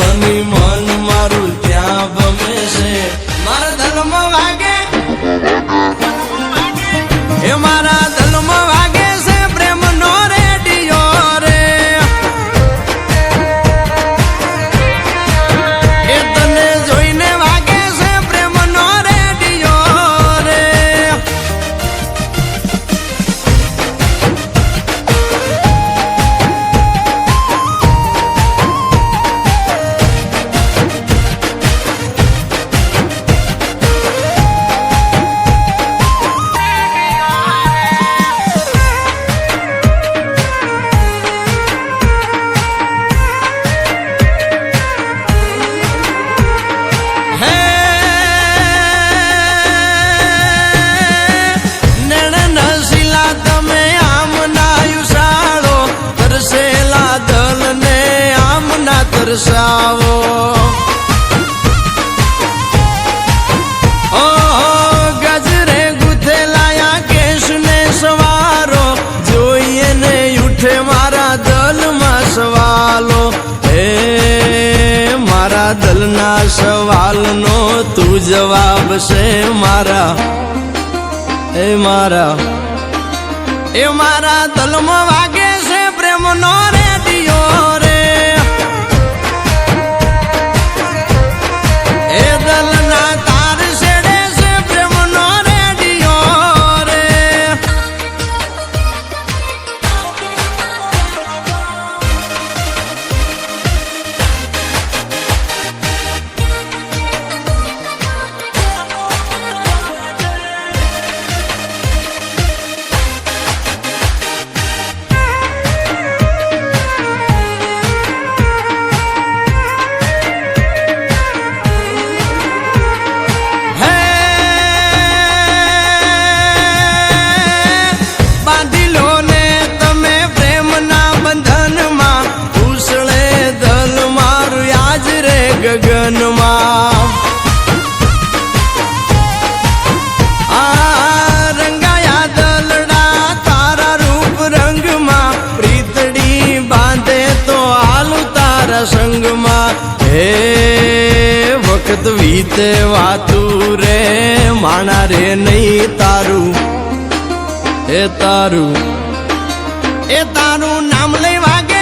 બની મન મારું ત્યાં ગમે છે મારા દલમાં વાગે એ મારા દલમાં વાગે છે પ્રેમનો રેડિયો રે એ તને જોઈને વાગે છે પ્રેમનો રેડિયો રે તરસાવો ગજરે ગુથેલાયા કેશને સવારો જોઈએ ને ઉઠે મારા દલમાં સવાલો હે મારા દલના સવાલનો તું જવાબ છે મારા એ મારા દલમાં વાગે છે પ્રેમનો રેડિયો રે એ દલના તાર છેડે છે પ્રેમનો રેડિયો રે ગગનમાં આ રંગાયા દલડા તારા રૂપ રંગમાં પ્રીતડી બાંધે તો હાલું તારા સંગમાં હે વખત વીતે વાતું રે માણા રે નહીં તારું એ તારું નામ લઈ વાગે